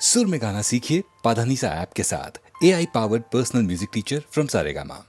सुर में गाना सीखिए पाधानीसा ऐप के साथ। AI powered personal music teacher from Saregama.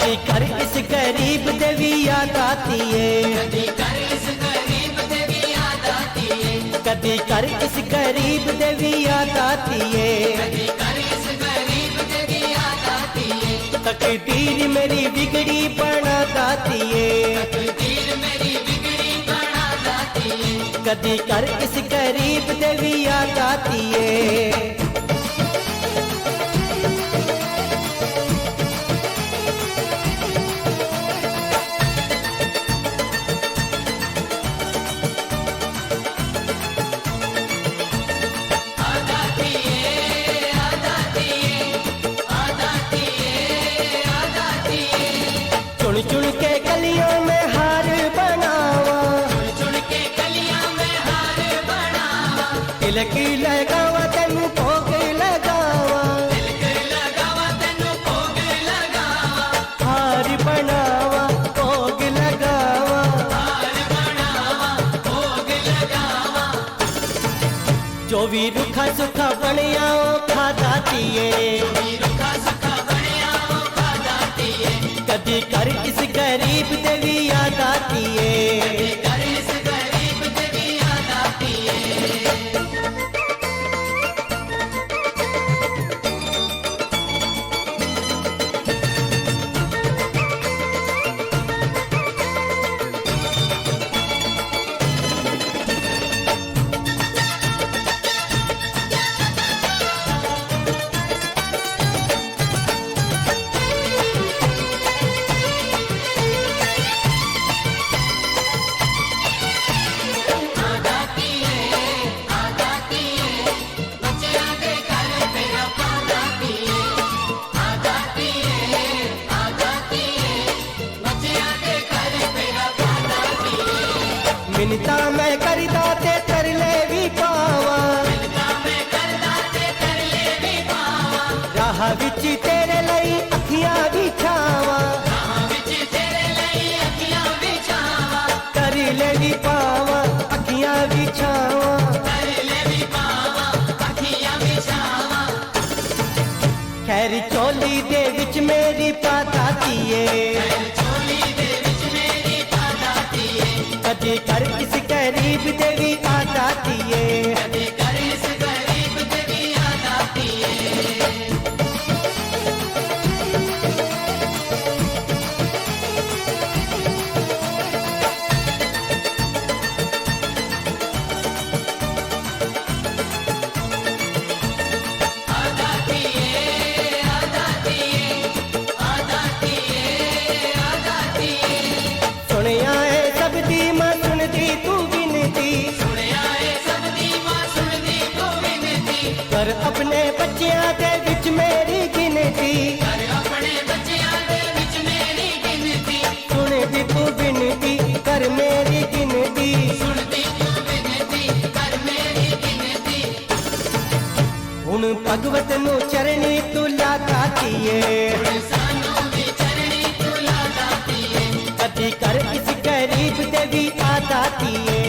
कदी कर इस गरीब देवी याद आती है, कदी कर इस गरीब देवी याद आती है, कदी कर इस गरीब देवी याद आती है, कदी कर इस गरीब देवी याद आती है, तकदीर मेरी बिगड़ी बना दाती है, तकदीर मेरी बिगड़ी बना दाती है, कदी कर इस गरीब देवी याद आती है। चुन चुन के गलियों में हार बनावा, चुन के गलियां में हार बनावा, तिलक लगावा तेनू भोग लगावा, तिलक लगावा तेनू भोग लगावा, हार बनावा भोग लगावा, हार बनावा भोग लगावा, जो भी रुखा सुखा बनिया खा जाती है, रुखा सुखा बढ़िया वो खा जाती है, कदी कर इस गरीब देवी याद आती है। कर इस गरीब देवी याद आती है। मिनता मैं करदा ते तरले भी पावा, राह विच तेरे लई अखियां बिछावा, तरले भी पावा अखियां बिछावा, खैर चोली दे विच मेरी पात आती है, कदी कर इस गरीब देवी आ जाती है। सुनिया है सब दी मां सुनदी तू गिनती, कर अपने बच्चियां दे विच मेरी गिनती, सुनदी तू गिनती कर मेरी गिनती, हुण भगवत नु चरणी तू लाती है, कदी कर इस गरीब देवी आ जाती है।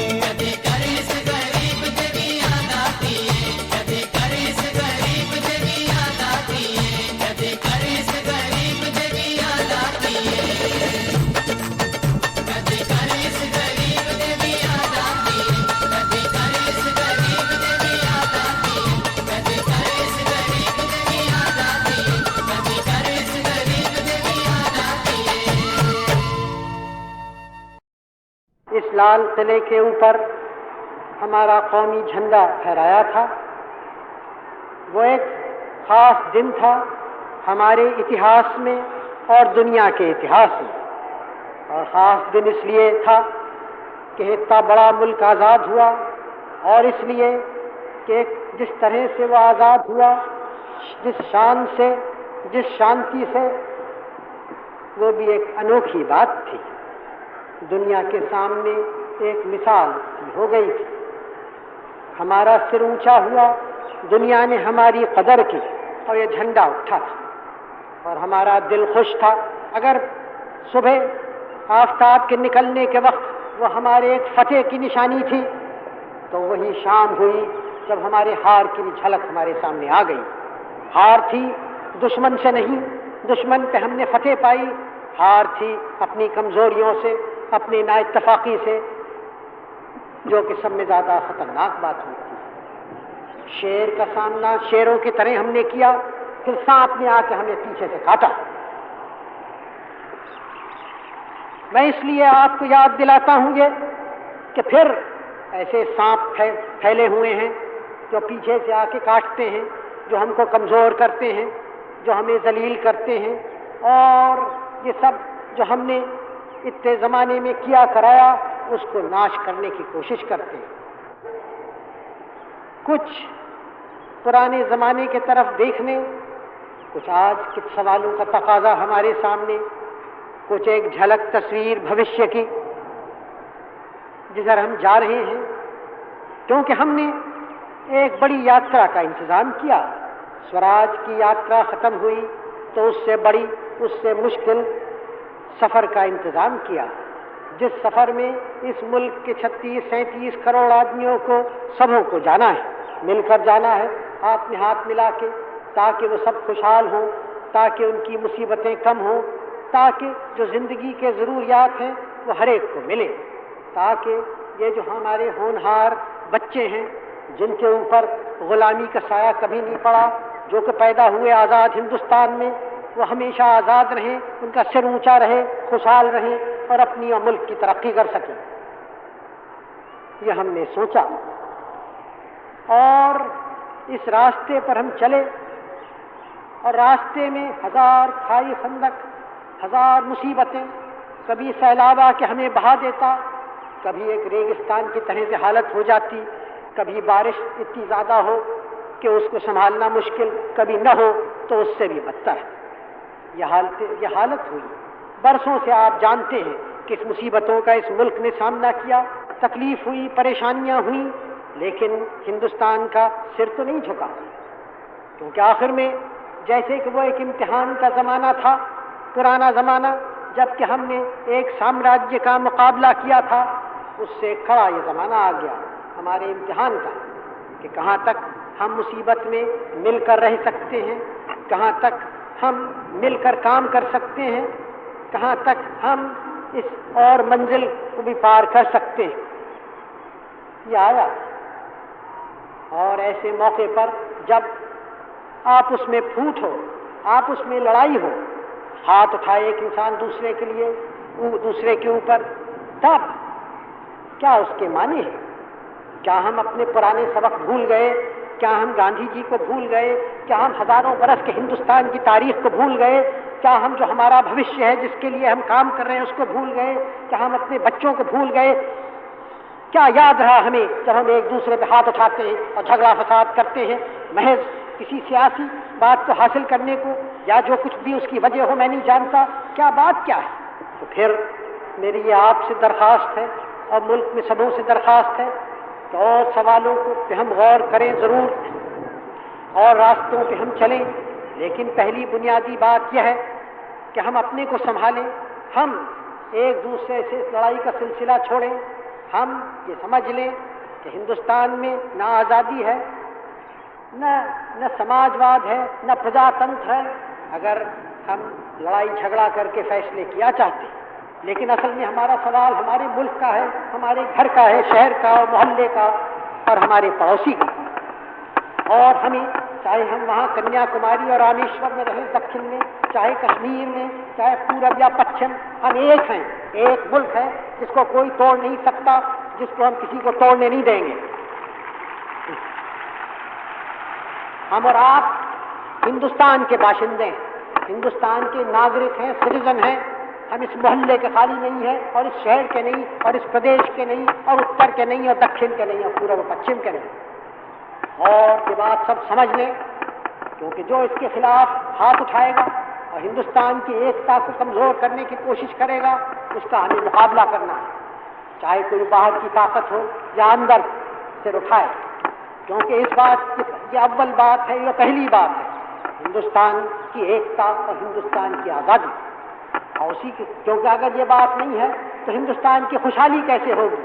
इस लाल किले के ऊपर हमारा कौमी झंडा फहराया था। वो एक खास दिन था हमारे इतिहास में और दुनिया के इतिहास में, और ख़ास दिन इसलिए था कि इतना बड़ा मुल्क आज़ाद हुआ, और इसलिए कि जिस तरह से वो आज़ाद हुआ, जिस शान से, जिस शांति से, वो भी एक अनोखी बात थी, दुनिया के सामने एक मिसाल हो गई थी। हमारा सिर ऊंचा हुआ, दुनिया ने हमारी कदर की और ये झंडा उठा था, और हमारा दिल खुश था। अगर सुबह आफ्ताब के निकलने के वक्त वो हमारे एक फतेह की निशानी थी, तो वही शाम हुई जब हमारे हार की भी झलक हमारे सामने आ गई। हार थी दुश्मन से नहीं, दुश्मन पे हमने फतेह पाई, हार थी अपनी कमजोरियों से, अपनी नाइत्तफाकी से, जो कि सब में ज्यादा खतरनाक बात होती है। शेर का सामना शेरों की तरह हमने किया, फिर सांप ने आके हमें पीछे से काटा। मैं इसलिए आपको याद दिलाता हूं ये कि फिर ऐसे सांप फैले हुए हैं जो पीछे से आके काटते हैं, जो हमको कमजोर करते हैं, जो हमें जलील करते हैं, और ये सब जो हमने इतने जमाने में किया कराया उसको नाश करने की कोशिश करते हैं। कुछ पुराने जमाने की तरफ देखने, कुछ आज के सवालों का तकाजा हमारे सामने, कुछ एक झलक तस्वीर भविष्य की जिधर हम जा रहे हैं, क्योंकि हमने एक बड़ी यात्रा का इंतजाम किया। स्वराज की यात्रा खत्म हुई तो उससे बड़ी, उससे मुश्किल सफर का इंतजाम किया, जिस सफर में इस मुल्क के 36-37 करोड़ आदमियों को, सबों को जाना है, मिलकर जाना है, हाथ में हाथ मिला के, ताकि वो सब खुशहाल हों, ताकि उनकी मुसीबतें कम हों, ताकि जो जिंदगी के ज़रूरियात हैं वो हर एक को मिले, ताकि ये जो हमारे होनहार बच्चे हैं जिनके ऊपर गुलामी का साया कभी नहीं पड़ा, जो कि पैदा हुए आज़ाद हिंदुस्तान में, वो हमेशा आज़ाद रहें, उनका सिर ऊंचा रहे, खुशहाल रहें और अपनी और मुल्क की तरक्की कर सकें। ये हमने सोचा और इस रास्ते पर हम चले, और रास्ते में हजार खाई खंदक, हजार मुसीबतें, कभी सैलाब आके हमें बहा देता, कभी एक रेगिस्तान की तरह से हालत हो जाती, कभी बारिश इतनी ज़्यादा हो कि उसको संभालना मुश्किल, कभी न हो तो उससे भी बदतर। यह हालत हुई। बरसों से आप जानते हैं कि इस मुसीबतों का इस मुल्क ने सामना किया, तकलीफ हुई, परेशानियां हुई, लेकिन हिंदुस्तान का सिर तो नहीं झुका, क्योंकि आखिर में जैसे कि वो एक इम्तिहान का ज़माना था, पुराना ज़माना, जबकि हमने एक साम्राज्य का मुकाबला किया था, उससे खड़ा ये ज़माना आ गया हमारे इम्तिहान का कि कहाँ तक हम मुसीबत में मिलकर रह सकते हैं, कहाँ तक हम मिलकर काम कर सकते हैं, कहाँ तक हम इस और मंजिल को भी पार कर सकते हैं। ये आया, और ऐसे मौके पर जब आप उसमें फूट हो, आप उसमें लड़ाई हो, हाथ उठाए एक इंसान दूसरे के लिए, दूसरे के ऊपर, तब क्या उसके माने हैं? क्या हम अपने पुराने सबक भूल गए? क्या हम गांधी जी को भूल गए? क्या हम हजारों बरस के हिंदुस्तान की तारीख को भूल गए? क्या हम जो हमारा भविष्य है, जिसके लिए हम काम कर रहे हैं, उसको भूल गए? क्या हम अपने बच्चों को भूल गए? क्या याद रहा हमें जब हम एक दूसरे पे हाथ उठाते हैं और झगड़ा फसाद करते हैं, महज किसी सियासी बात को हासिल करने को, या जो कुछ भी उसकी वजह हो मैं नहीं जानता, क्या बात क्या है? तो फिर मेरी ये आपसे दरख्वास्त है और मुल्क में सबों से दरख्वास्त है कि और सवालों को पे हम गौर करें ज़रूर, और रास्तों पे हम चलें, लेकिन पहली बुनियादी बात यह है कि हम अपने को संभालें, हम एक दूसरे से लड़ाई का सिलसिला छोड़ें, हम ये समझ लें कि हिंदुस्तान में न आज़ादी है, न समाजवाद है, न प्रजातंत्र है, अगर हम लड़ाई झगड़ा करके फैसले किया चाहते हैं। लेकिन असल में हमारा सवाल हमारे मुल्क का है, हमारे घर का है, शहर का और मोहल्ले का और हमारे पड़ोसी का। और हमें, चाहे हम वहाँ कन्याकुमारी और रामेश्वर में रहें दक्षिण में, चाहे कश्मीर में, चाहे पूरब या पश्चिम, हम एक हैं, एक मुल्क है जिसको कोई तोड़ नहीं सकता, जिसको हम किसी को तोड़ने नहीं देंगे। हम और आप हिंदुस्तान के बाशिंदे हैं, हिंदुस्तान के नागरिक हैं, सिटीजन हैं। हम इस मोहल्ले के खाली नहीं है, और इस शहर के नहीं, और इस प्रदेश के नहीं, और उत्तर के नहीं, और दक्षिण के नहीं, और पूर्व पश्चिम के नहीं। और ये बात सब समझ लें, क्योंकि जो इसके खिलाफ हाथ उठाएगा और हिंदुस्तान की एकता को कमजोर करने की कोशिश करेगा, उसका हमें मुकाबला करना है, चाहे कोई बाहर की ताकत हो या अंदर से उठाए। क्योंकि इस बात, ये अव्वल बात है, ये पहली बात है, हिंदुस्तान की एकता और हिंदुस्तान की आज़ादी। और उसी की, क्योंकि अगर ये बात नहीं है तो हिंदुस्तान की खुशहाली कैसे होगी?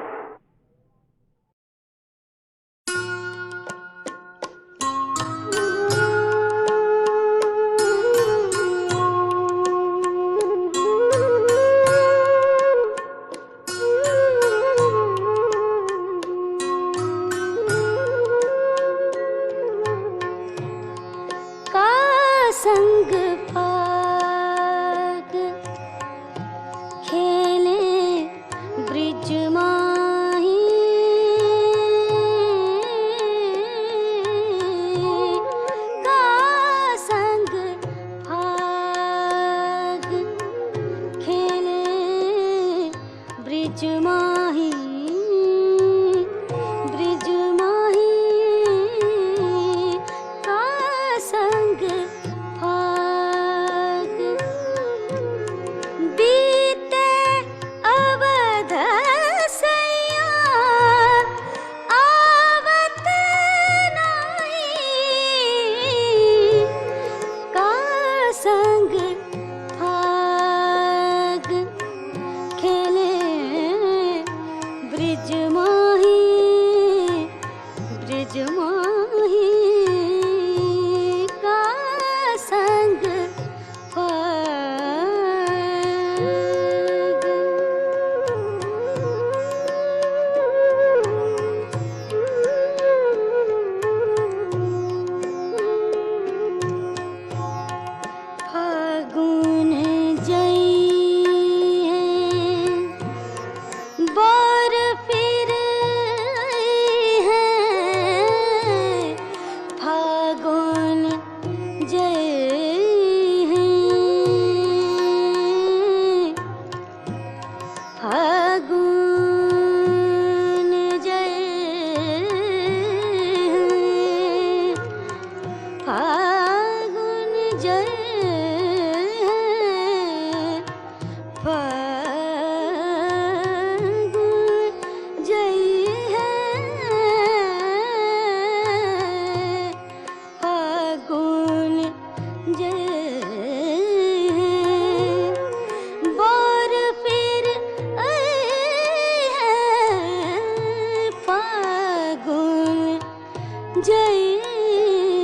जई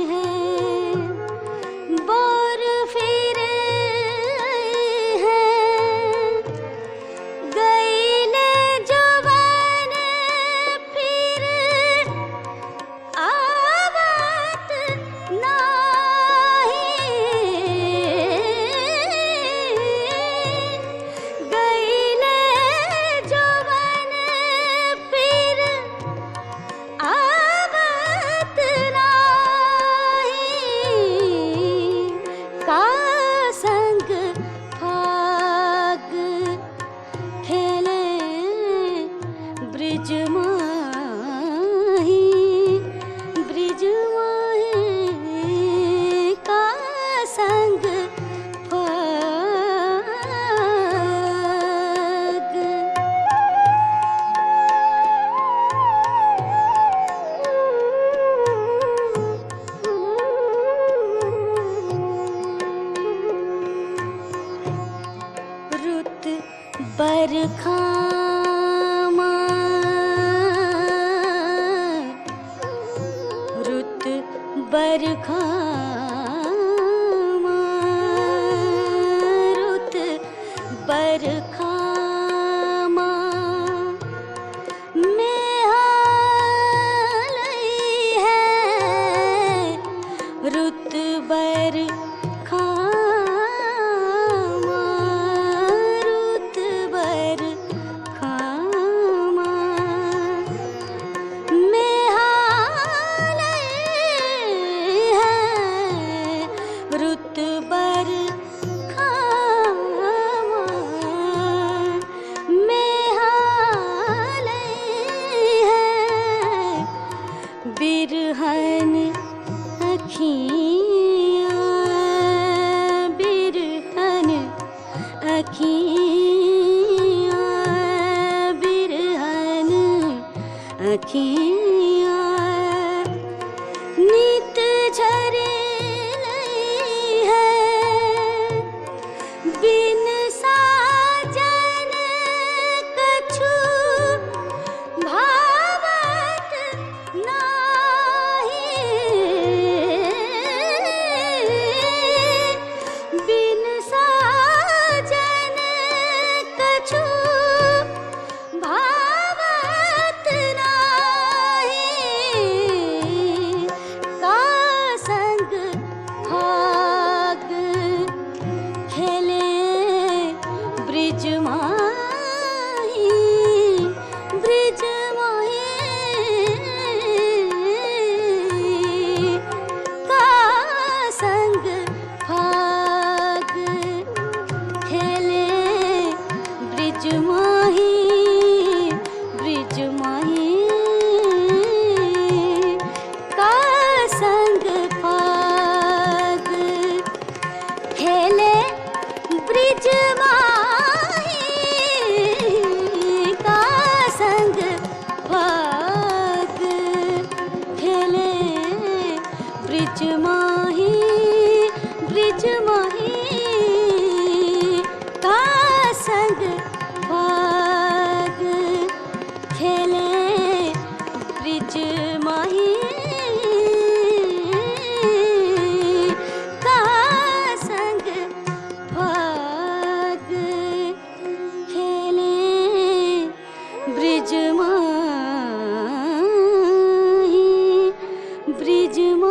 है बोर फिरे है गईले जवान फिर आवत नाही गईले जवान फिर आवत नाही का संग फाग खेले ब्रिज माही ब्रिज माही का संग फाग रुत बरखामा रुत बरखामा रुत बरखामा में हालई है रुत बरखामा रुत बरखामा में हालई है रुत बरखामा में हालई है बिरहन अखियाँ बिरहन अखियाँ बिरहन अखियाँ नित झरे है बिन साजन कछु भावत नाही बिन साजन कछु भावत नाही का संग भाग खेले ब्रिज माही ब्रिज माही का संग भाग खेले ब्रिज माही ब्रिज माही का संग भाग खेले ब्रिज माही का संग भाग खेले ब्रिज माही ब्रिज माही का संग भाग खेले ब्रिज माही का संग भाग खेले ब्रिज माही ब्रिज माही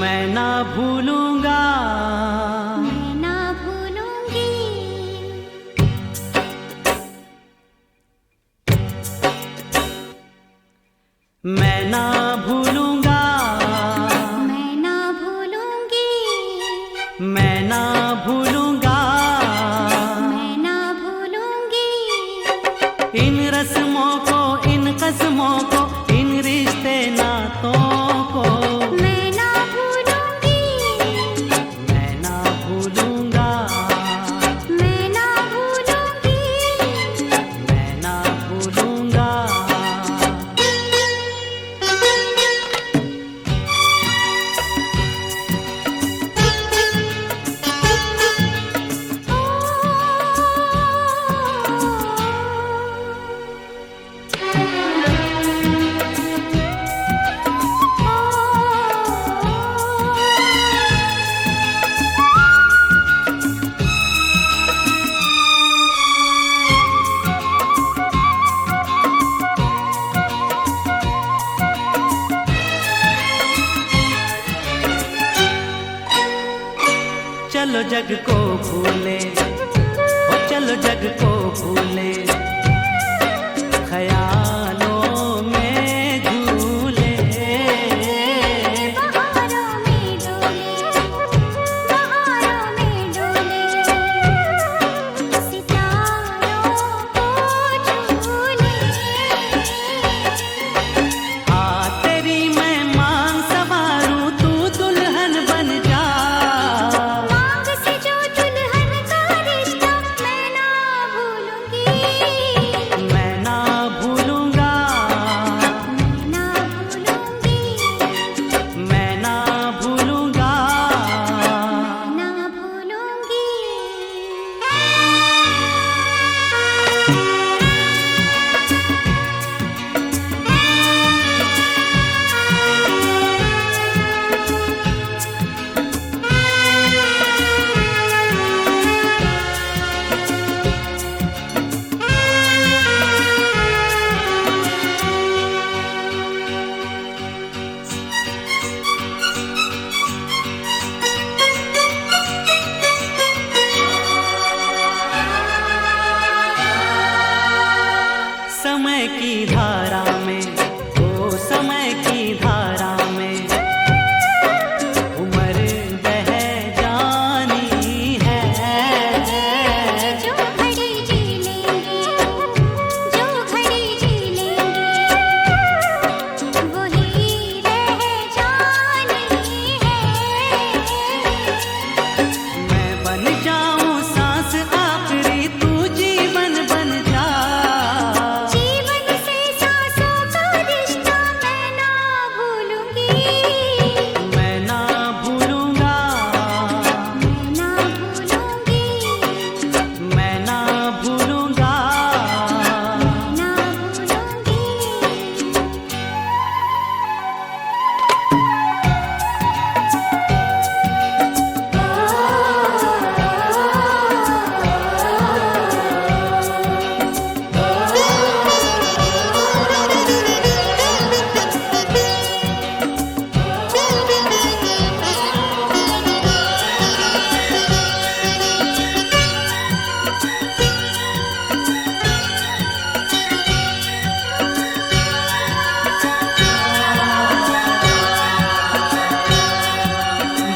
मैं ना भूलूंगा मैं ना भूलूंगी मैं ना भूलूंगा मैं ना भूलूंगी मैं ना भूलूंगा मैं ना भूलूंगी इन रस्मों को इन कस्मों को इन रिश्ते नातों को मैं ना भूलूंगी मैं ना भूलूंगा मैं ना भूलूंगी मैं ना जग को भूले, ओ चलो जग को भूले, ख्यालों में झूले। बहारों में डोले, बहारों में डोले, सितारों को झूले। हाँ तेरी मैं मांग संवारूं, तू दुल्हन बन जा। मांग से जो दुल्हन का रिश्ता मैं ना भूलूंगी, मैं ना भूलूंगा, मैं ना भूलूंगी, मैं ना भूलूंगा। ना भूलूंगी। समय की धारा में, ओ समय की धारा में उम्र बह जानी है। जो घड़ी जी लेंगे, जो घड़ी जी लेंगे, वही रह जानी है। मैं बन जाऊं सांस आखिरी, तू जीवन बन जा। जीवन से सांसों का रिश्ता मैं ना भूलूंगी, मैं ना भूलूंगा, मैं ना भूलूंगी, मैं ना भूलूंगा। ना भूलूंगी।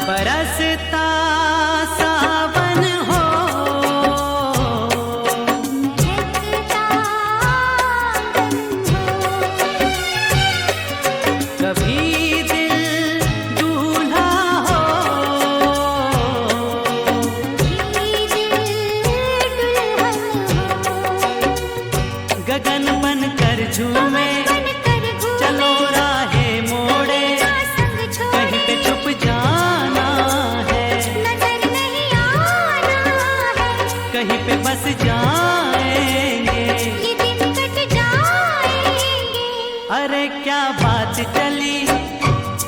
बरसता सावन हो, महकता आंगन हो, कभी दिल दूल्हा हो, कभी दिल दुल्हन हो। गगन बन कर झूमे, बनकर घूमे, चलो राहे मोड़े, ना संग छोड़े, कहीं पे छुप जाना है, नजर नहीं आना है। कहीं पे बस जाएंगे। ये दिन कट जाएंगे, अरे क्या बात चली,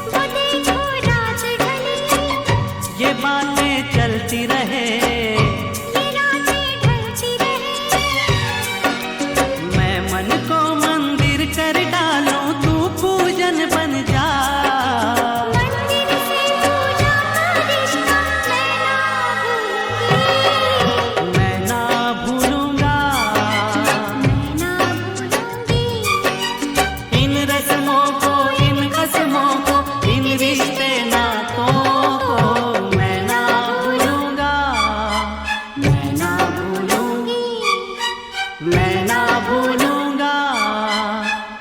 वो देखो रात ढली, ये बातें चलती रहे, ये रातें ढलती रहे। मैं मन को मंदिर कर डालूं, तू पूजन बन जा। मंदिर से पूजा का रिश्ता मैं ना भूलूंगी, मैं ना भूलूंगा, मैं ना भूलूंगी। इन रस्मों को, इन कसमों को, इन रिश्ते नातों को मैं ना भूलूंगा, मैं ना भूलूंगी, मैं ना भूलूंगा,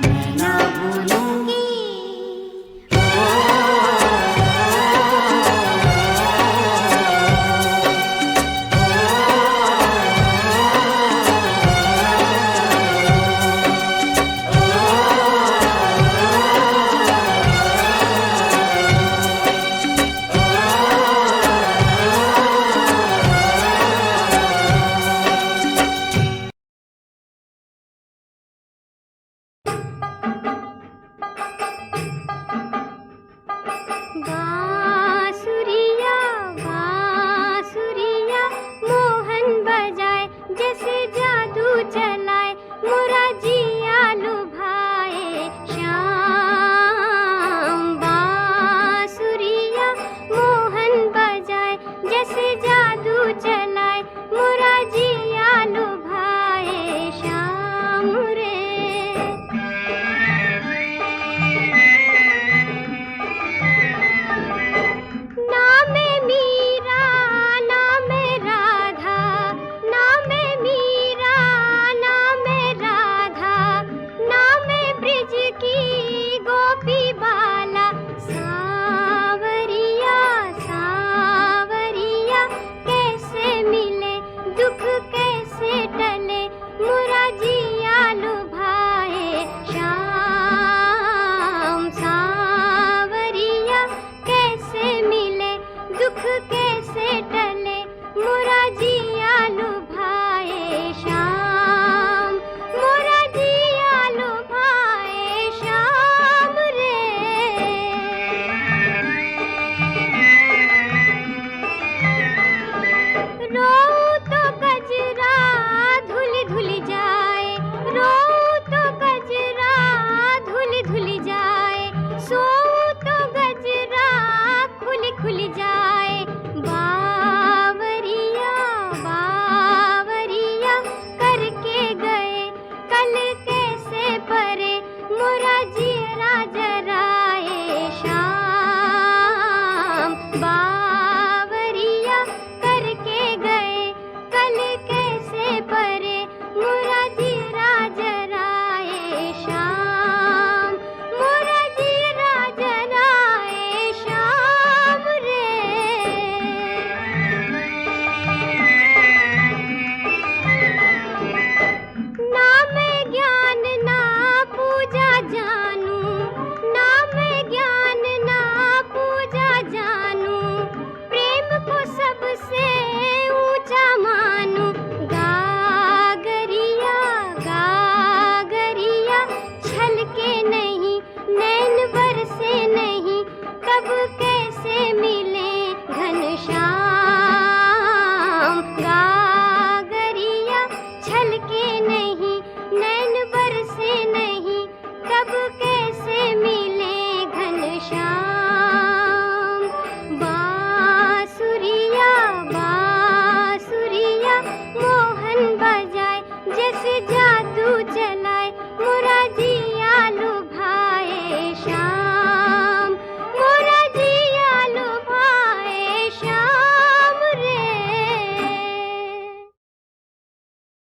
मैं ना भूलूंगी। बांसुरिया बांसुरिया मोहन बजाए, जैसे जादू चलाए, मुरा